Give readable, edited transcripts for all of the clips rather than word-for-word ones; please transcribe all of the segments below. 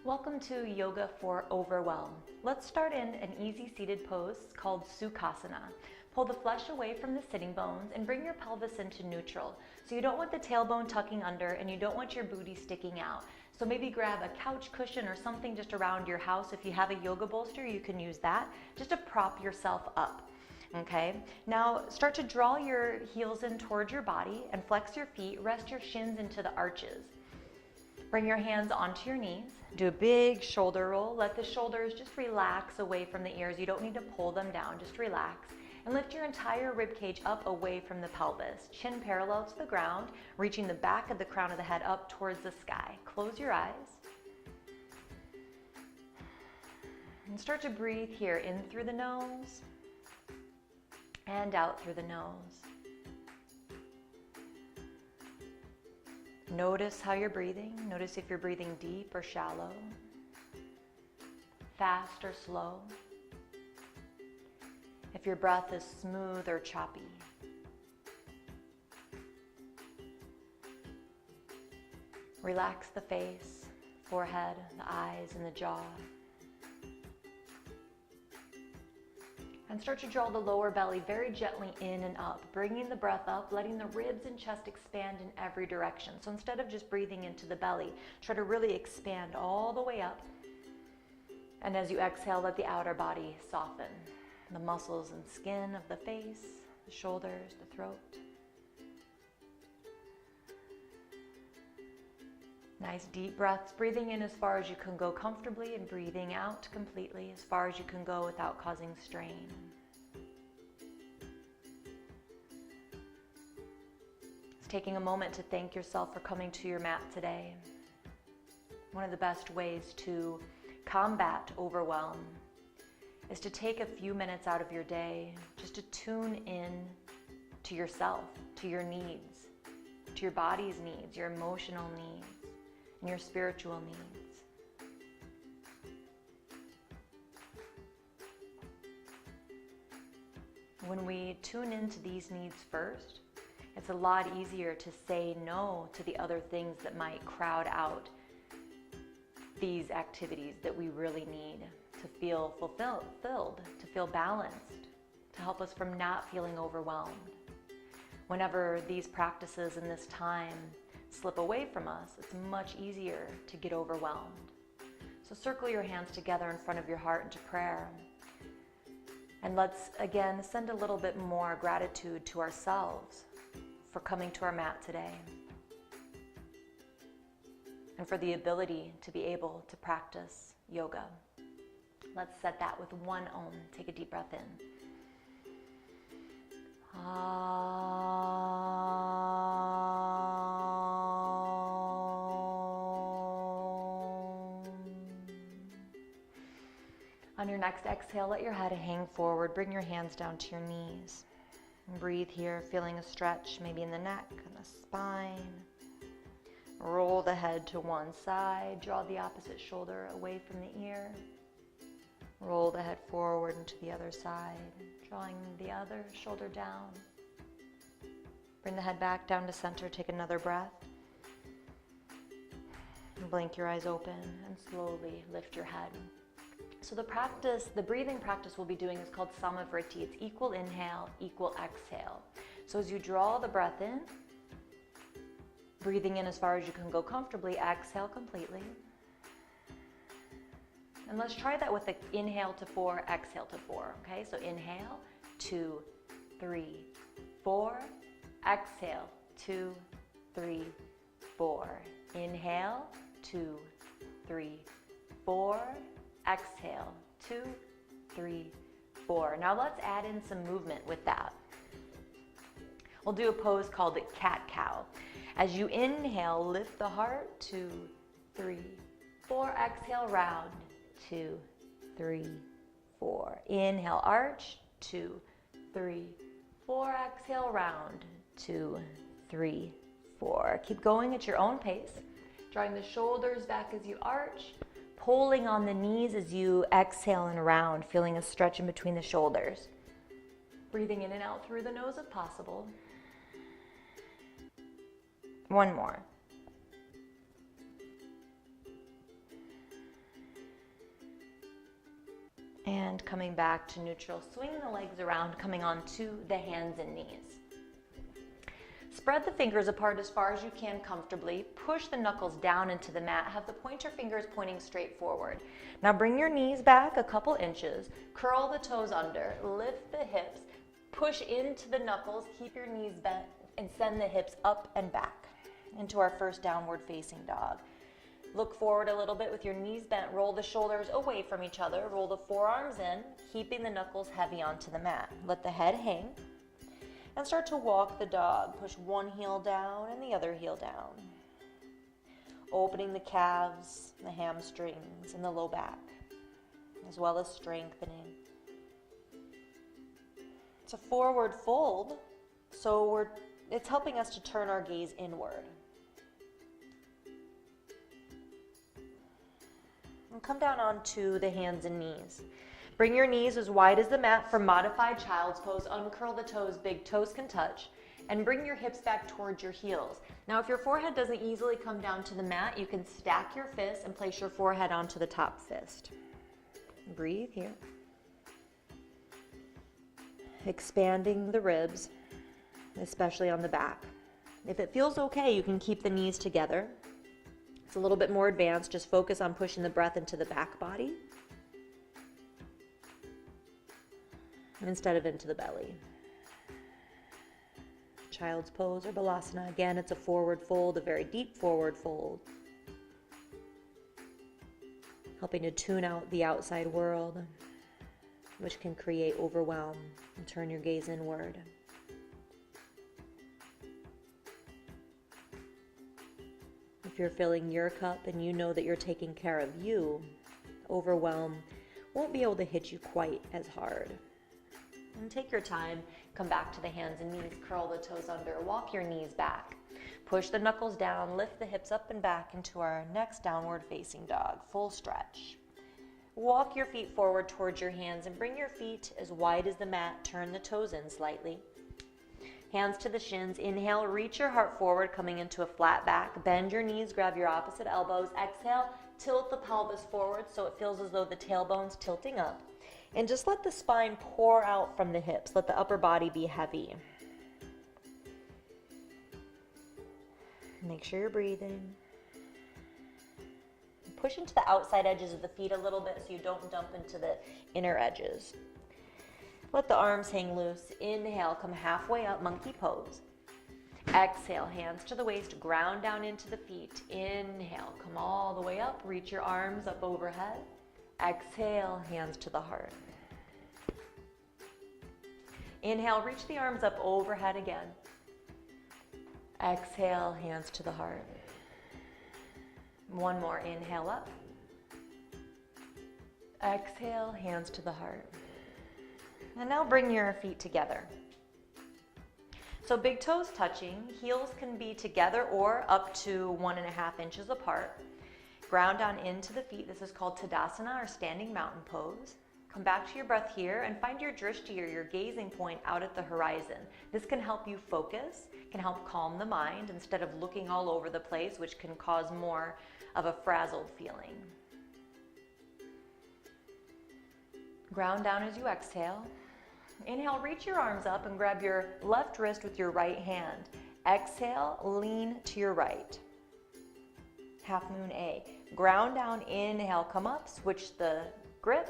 Welcome to Yoga for Overwhelm. Let's start in an easy seated pose called Sukhasana. Pull the flesh away from the sitting bones and bring your pelvis into neutral. So you don't want the tailbone tucking under and you don't want your booty sticking out. So maybe grab a couch cushion or something just around your house. If you have a yoga bolster, you can use that just to prop yourself up. Okay, now start to draw your heels in towards your body and flex your feet. Rest your shins into the arches. Bring your hands onto your knees. Do a big shoulder roll. Let the shoulders just relax away from the ears. You don't need to pull them down, just relax. And lift your entire rib cage up away from the pelvis. Chin parallel to the ground, reaching the back of the crown of the head up towards the sky. Close your eyes. And start to breathe here in through the nose and out through the nose. Notice how you're breathing. Notice if you're breathing deep or shallow, fast or slow. If your breath is smooth or choppy. Relax the face, forehead, the eyes, and the jaw. And start to draw the lower belly very gently in and up, bringing the breath up, letting the ribs and chest expand in every direction. So instead of just breathing into the belly, try to really expand all the way up. And as you exhale, let the outer body soften. The muscles and skin of the face, the shoulders, the throat. Nice deep breaths, breathing in as far as you can go comfortably and breathing out completely as far as you can go without causing strain. It's taking a moment to thank yourself for coming to your mat today. One of the best ways to combat overwhelm is to take a few minutes out of your day just to tune in to yourself, to your needs, to your body's needs, your emotional needs, and your spiritual needs. When we tune into these needs first, it's a lot easier to say no to the other things that might crowd out these activities that we really need to feel fulfilled, to feel balanced, to help us from not feeling overwhelmed. Whenever these practices and this time slip away from us, it's much easier to get overwhelmed. So circle your hands together in front of your heart into prayer. And let's again send a little bit more gratitude to ourselves for coming to our mat today and for the ability to be able to practice yoga. Let's set that with one Om. Take a deep breath in. On your next exhale, let your head hang forward. Bring your hands down to your knees. And breathe here, feeling a stretch maybe in the neck and the spine. Roll the head to one side. Draw the opposite shoulder away from the ear. Roll the head forward and to the other side, drawing the other shoulder down. Bring the head back down to center. Take another breath. And blink your eyes open and slowly lift your head. So the breathing practice we'll be doing is called Samavriti. It's equal inhale, equal exhale. So as you draw the breath in, breathing in as far as you can go comfortably, exhale completely. And let's try that with the inhale to 4, exhale to 4, okay? So inhale, 2, 3, 4. Exhale, 2, 3, 4. Inhale, 2, 3, 4. Exhale, 2, 3, 4. Now let's add in some movement with that. We'll do a pose called the cat-cow. As you inhale, lift the heart, 2, 3, 4. Exhale, round, 2, 3, 4. Inhale, arch, 2, 3, 4. Exhale, round, 2, 3, 4. Keep going at your own pace, drawing the shoulders back as you arch, pulling on the knees as you exhale and round, feeling a stretch in between the shoulders. Breathing in and out through the nose if possible. One more. And coming back to neutral, swinging the legs around, coming onto the hands and knees. Spread the fingers apart as far as you can comfortably. Push the knuckles down into the mat. Have the pointer fingers pointing straight forward. Now bring your knees back a couple inches. Curl the toes under. Lift the hips. Push into the knuckles. Keep your knees bent and send the hips up and back into our first downward facing dog. Look forward a little bit with your knees bent. Roll the shoulders away from each other. Roll the forearms in, keeping the knuckles heavy onto the mat. Let the head hang and start to walk the dog. Push one heel down and the other heel down. Opening the calves, the hamstrings, and the low back, as well as strengthening. It's a forward fold, so it's helping us to turn our gaze inward. And come down onto the hands and knees. Bring your knees as wide as the mat for modified child's pose. Uncurl the toes, big toes can touch. And bring your hips back towards your heels. Now if your forehead doesn't easily come down to the mat, you can stack your fists and place your forehead onto the top fist. Breathe here. Expanding the ribs, especially on the back. If it feels okay, you can keep the knees together. It's a little bit more advanced. Just focus on pushing the breath into the back body instead of into the belly. Child's pose or balasana. Again, it's a forward fold, a very deep forward fold. Helping to tune out the outside world, which can create overwhelm and turn your gaze inward. If you're filling your cup and you know that you're taking care of you, overwhelm won't be able to hit you quite as hard. And take your time, come back to the hands and knees, curl the toes under, walk your knees back. Push the knuckles down, lift the hips up and back into our next downward facing dog, full stretch. Walk your feet forward towards your hands and bring your feet as wide as the mat, turn the toes in slightly. Hands to the shins. Inhale, reach your heart forward, coming into a flat back. Bend your knees, grab your opposite elbows. Exhale, tilt the pelvis forward so it feels as though the tailbone's tilting up. And just let the spine pour out from the hips. Let the upper body be heavy. Make sure you're breathing. Push into the outside edges of the feet a little bit so you don't dump into the inner edges. Let the arms hang loose. Inhale, come halfway up, monkey pose. Exhale, hands to the waist, ground down into the feet. Inhale, come all the way up, reach your arms up overhead. Exhale, hands to the heart. Inhale, reach the arms up overhead again. Exhale, hands to the heart. One more, inhale up. Exhale, hands to the heart. And now bring your feet together. So big toes touching, heels can be together or up to 1.5 inches apart. Ground down into the feet. This is called Tadasana or standing mountain pose. Come back to your breath here and find your drishti or your gazing point out at the horizon. This can help you focus, can help calm the mind instead of looking all over the place, which can cause more of a frazzled feeling. Ground down as you exhale. Inhale, reach your arms up and grab your left wrist with your right hand. Exhale, lean to your right. Half moon A. Ground down, inhale, come up, switch the grip.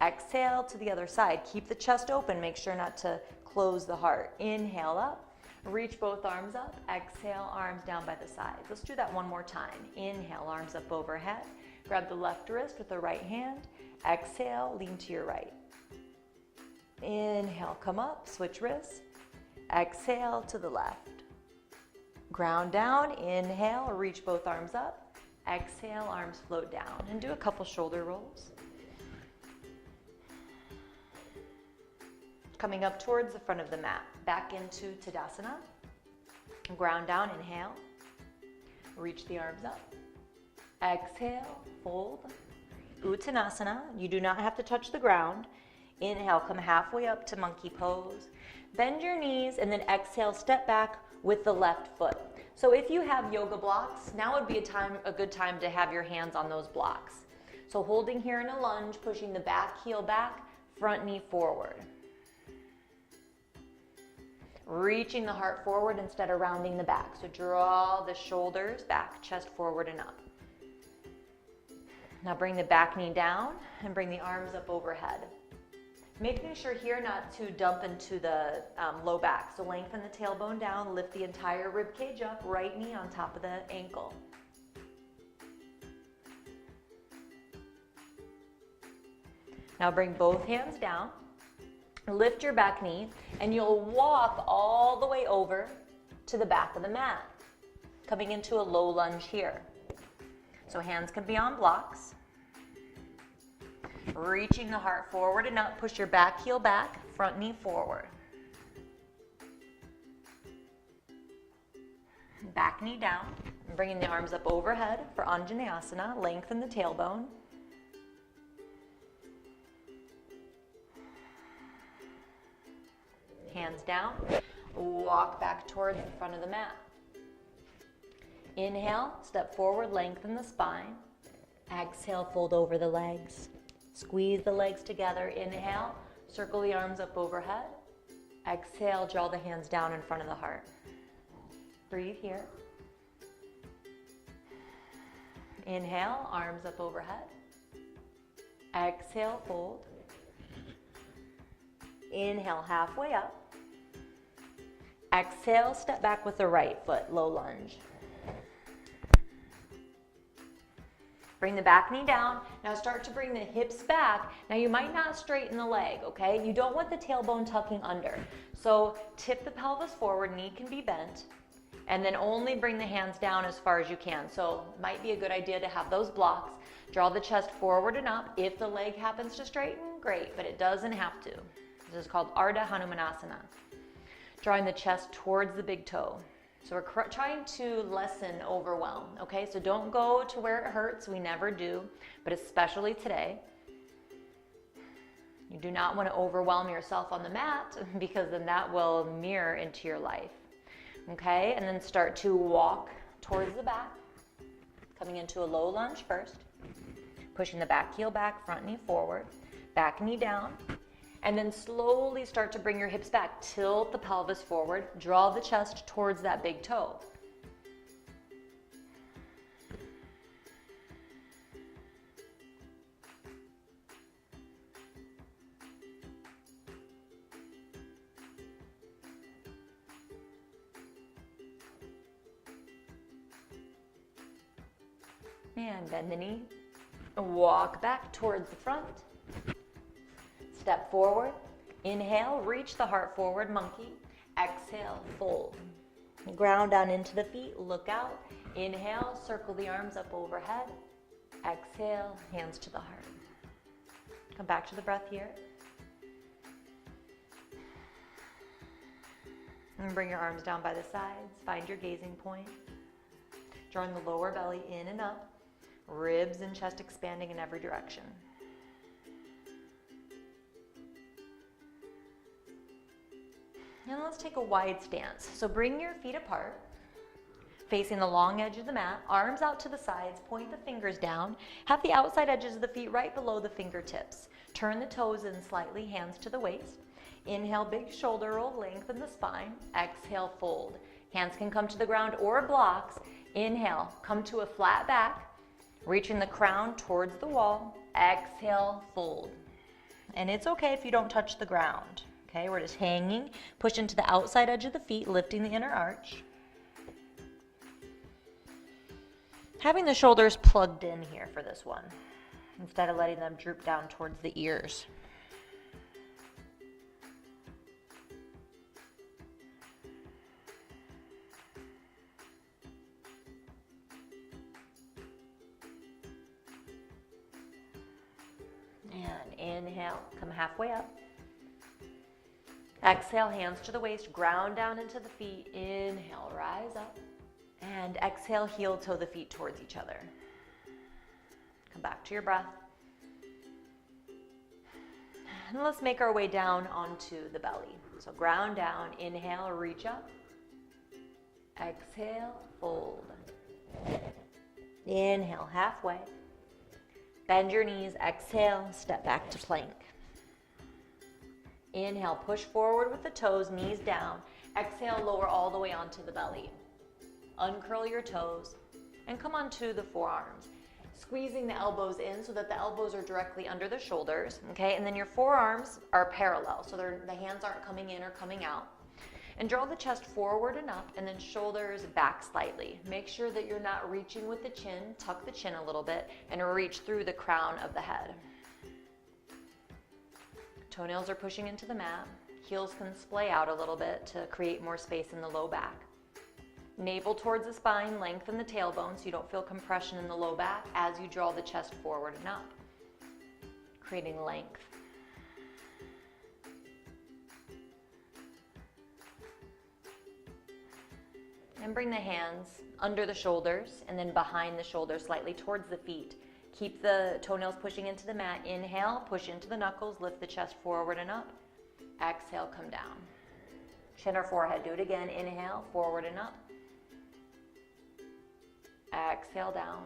Exhale to the other side. Keep the chest open, make sure not to close the heart. Inhale up, reach both arms up. Exhale, arms down by the sides. Let's do that one more time. Inhale, arms up overhead. Grab the left wrist with the right hand. Exhale, lean to your right. Inhale, come up, switch wrists. Exhale to the left. Ground down, inhale, reach both arms up. Exhale, arms float down. And do a couple shoulder rolls. Coming up towards the front of the mat. Back into Tadasana. Ground down, inhale. Reach the arms up. Exhale, fold. Uttanasana. You do not have to touch the ground. Inhale, come halfway up to monkey pose. Bend your knees and then exhale, step back with the left foot. So if you have yoga blocks, now would be a good time to have your hands on those blocks. So holding here in a lunge, pushing the back heel back, front knee forward. Reaching the heart forward instead of rounding the back. So draw the shoulders back, chest forward and up. Now bring the back knee down and bring the arms up overhead. Making sure here not to dump into the low back. So lengthen the tailbone down, lift the entire rib cage up, right knee on top of the ankle. Now bring both hands down, lift your back knee, and you'll walk all the way over to the back of the mat, coming into a low lunge here. So hands can be on blocks. Reaching the heart forward and up, push your back heel back, front knee forward. Back knee down, bringing the arms up overhead for Anjaneyasana, lengthen the tailbone. Hands down, walk back towards the front of the mat. Inhale, step forward, lengthen the spine. Exhale, fold over the legs. Squeeze the legs together. Inhale, circle the arms up overhead. Exhale, draw the hands down in front of the heart. Breathe here. Inhale, arms up overhead. Exhale, fold. Inhale, halfway up. Exhale, step back with the right foot, low lunge. Bring the back knee down. Now start to bring the hips back. Now you might not straighten the leg, okay? You don't want the tailbone tucking under. So tip the pelvis forward, knee can be bent, and then only bring the hands down as far as you can. So it might be a good idea to have those blocks. Draw the chest forward and up. If the leg happens to straighten, great, but it doesn't have to. This is called Ardha Hanumanasana. Drawing the chest towards the big toe. So we're trying to lessen overwhelm, okay? So don't go to where it hurts, we never do, but especially today. You do not want to overwhelm yourself on the mat because then that will mirror into your life, okay? And then start to walk towards the back, coming into a low lunge first, pushing the back heel back, front knee forward, back knee down, and then slowly start to bring your hips back. Tilt the pelvis forward. Draw the chest towards that big toe. And bend the knee. Walk back towards the front. Step forward, inhale, reach the heart forward, monkey. Exhale, fold. Ground down into the feet, look out. Inhale, circle the arms up overhead. Exhale, hands to the heart. Come back to the breath here. And bring your arms down by the sides, find your gazing point. Drawing the lower belly in and up, ribs and chest expanding in every direction. And let's take a wide stance. So bring your feet apart, facing the long edge of the mat, arms out to the sides, point the fingers down, have the outside edges of the feet right below the fingertips. Turn the toes in slightly, hands to the waist. Inhale, big shoulder roll, lengthen the spine. Exhale, fold. Hands can come to the ground or blocks. Inhale, come to a flat back, reaching the crown towards the wall. Exhale, fold. And it's okay if you don't touch the ground. Okay, we're just hanging, push into the outside edge of the feet, lifting the inner arch. Having the shoulders plugged in here for this one, instead of letting them droop down towards the ears. And inhale, come halfway up. Exhale, hands to the waist, ground down into the feet. Inhale, rise up. And exhale, heel toe the feet towards each other. Come back to your breath. And let's make our way down onto the belly. So ground down, inhale, reach up. Exhale, fold. Inhale, halfway. Bend your knees, exhale, step back to plank. Inhale, push forward with the toes, knees down. Exhale, lower all the way onto the belly. Uncurl your toes and come onto the forearms. Squeezing the elbows in so that the elbows are directly under the shoulders, okay? And then your forearms are parallel, so the hands aren't coming in or coming out. And draw the chest forward and up, and then shoulders back slightly. Make sure that you're not reaching with the chin. Tuck the chin a little bit and reach through the crown of the head. Toenails are pushing into the mat. Heels can splay out a little bit to create more space in the low back. Navel towards the spine, lengthen the tailbone so you don't feel compression in the low back as you draw the chest forward and up, creating length. And bring the hands under the shoulders and then behind the shoulders, slightly towards the feet. Keep the toenails pushing into the mat. Inhale, push into the knuckles, lift the chest forward and up. Exhale, come down. Chin or forehead, do it again. Inhale, forward and up. Exhale, down.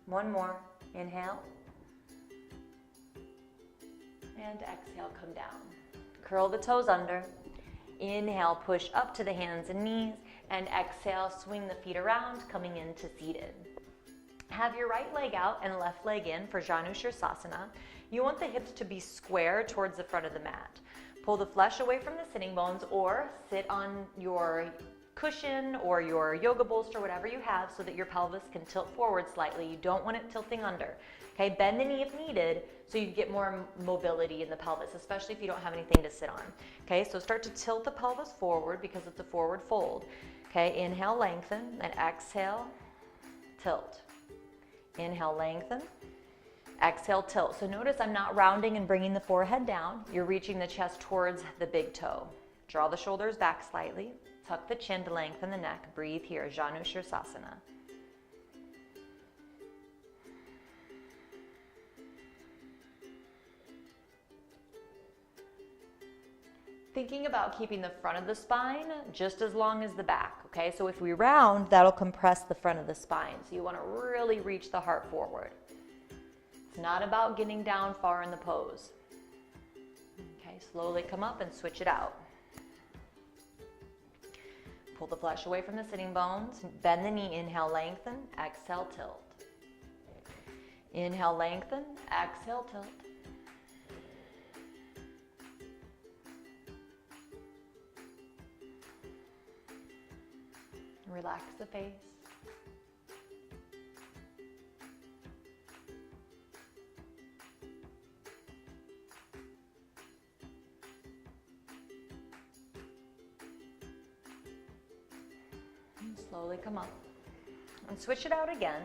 One more. Inhale. And exhale, come down. Curl the toes under. Inhale, push up to the hands and knees. And exhale, swing the feet around, coming into seated. Have your right leg out and left leg in for Janu Shirsasana. You want the hips to be square towards the front of the mat. Pull the flesh away from the sitting bones or sit on your cushion or your yoga bolster, whatever you have, so that your pelvis can tilt forward slightly. You don't want it tilting under. Okay, bend the knee if needed so you get more mobility in the pelvis, especially if you don't have anything to sit on. Okay, so start to tilt the pelvis forward because it's a forward fold. Okay, inhale, lengthen, and exhale, tilt. Inhale, lengthen. Exhale, tilt. So notice I'm not rounding and bringing the forehead down. You're reaching the chest towards the big toe. Draw the shoulders back slightly. Tuck the chin to lengthen the neck. Breathe here, Janu Shirsasana. Thinking about keeping the front of the spine just as long as the back, okay? So if we round, that'll compress the front of the spine. So you want to really reach the heart forward. It's not about getting down far in the pose. Okay, slowly come up and switch it out. Pull the flesh away from the sitting bones. Bend the knee, inhale, lengthen, exhale, tilt. Inhale, lengthen, exhale, tilt. Relax the face. And slowly come up. And switch it out again.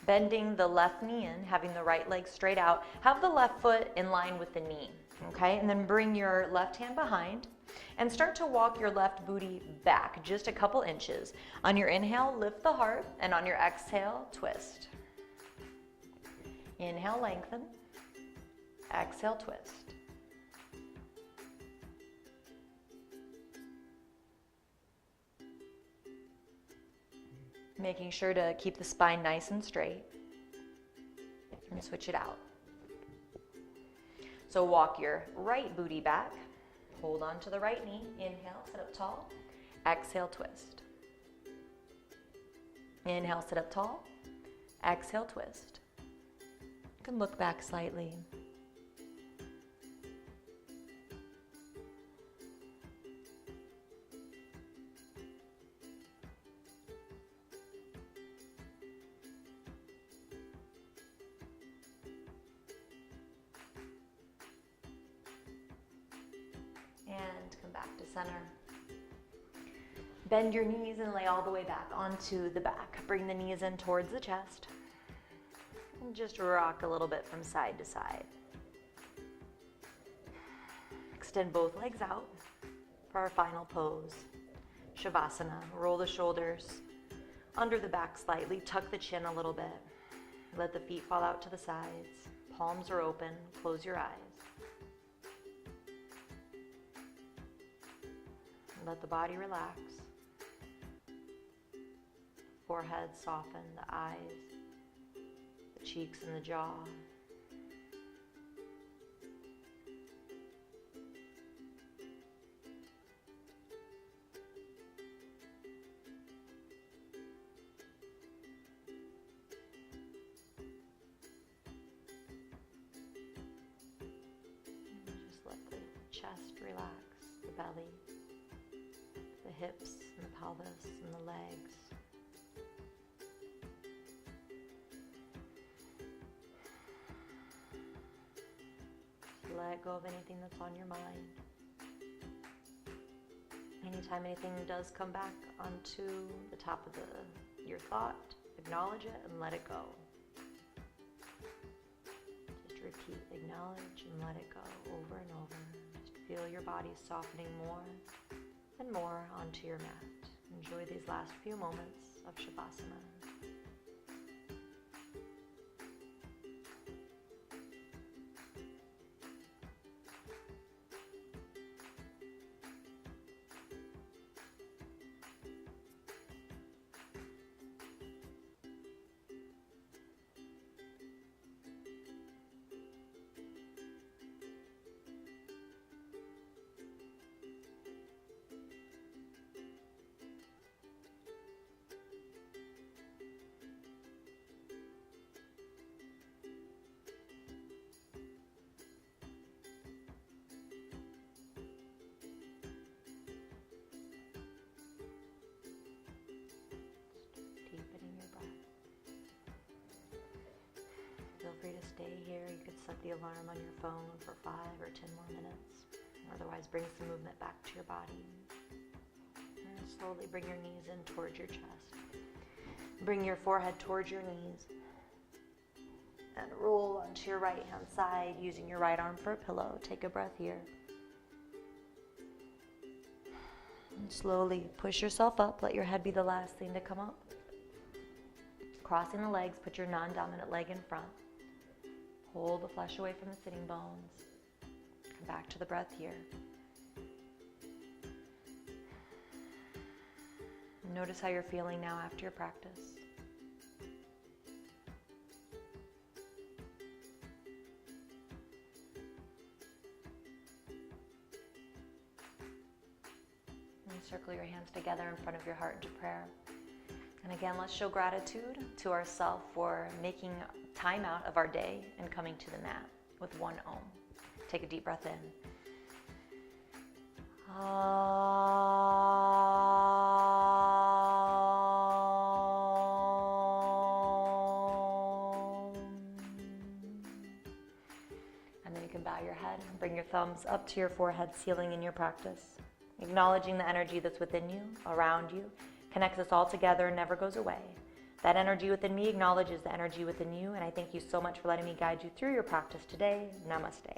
Bending the left knee in, having the right leg straight out. Have the left foot in line with the knee. Okay, and then bring your left hand behind. And start to walk your left booty back just a couple inches. On your inhale, lift the heart, and on your exhale, twist. Inhale, lengthen. Exhale, twist. Making sure to keep the spine nice and straight. And switch it out. So walk your right booty back. Hold on to the right knee. Inhale, sit up tall. Exhale, twist. Inhale, sit up tall. Exhale, twist. You can look back slightly. And come back to center. Bend your knees and lay all the way back onto the back. Bring the knees in towards the chest. And just rock a little bit from side to side. Extend both legs out for our final pose. Shavasana. Roll the shoulders under the back slightly. Tuck the chin a little bit. Let the feet fall out to the sides. Palms are open. Close your eyes. Let the body relax. Forehead soften, the eyes, the cheeks and the jaw. Just let the chest relax, the belly, the hips and the pelvis and the legs. Let go of anything that's on your mind. Anytime anything does come back onto the top of your thought, acknowledge it and let it go. Just repeat, acknowledge and let it go over and over. Just feel your body softening more and more onto your mat. Enjoy these last few moments of Shavasana. Feel free to stay here. You could set the alarm on your phone for 5 or 10 more minutes. Otherwise, bring some movement back to your body. And slowly bring your knees in towards your chest. Bring your forehead towards your knees. And roll onto your right hand side using your right arm for a pillow. Take a breath here. And slowly push yourself up. Let your head be the last thing to come up. Crossing the legs, put your non-dominant leg in front. Pull the flesh away from the sitting bones. Come back to the breath here. Notice how you're feeling now after your practice. And circle your hands together in front of your heart into prayer. And again, let's show gratitude to ourselves for making time out of our day and coming to the mat with one Om. Take a deep breath in. And then you can bow your head and bring your thumbs up to your forehead, sealing in your practice. Acknowledging the energy that's within you, around you, connects us all together and never goes away. That energy within me acknowledges the energy within you, and I thank you so much for letting me guide you through your practice today. Namaste.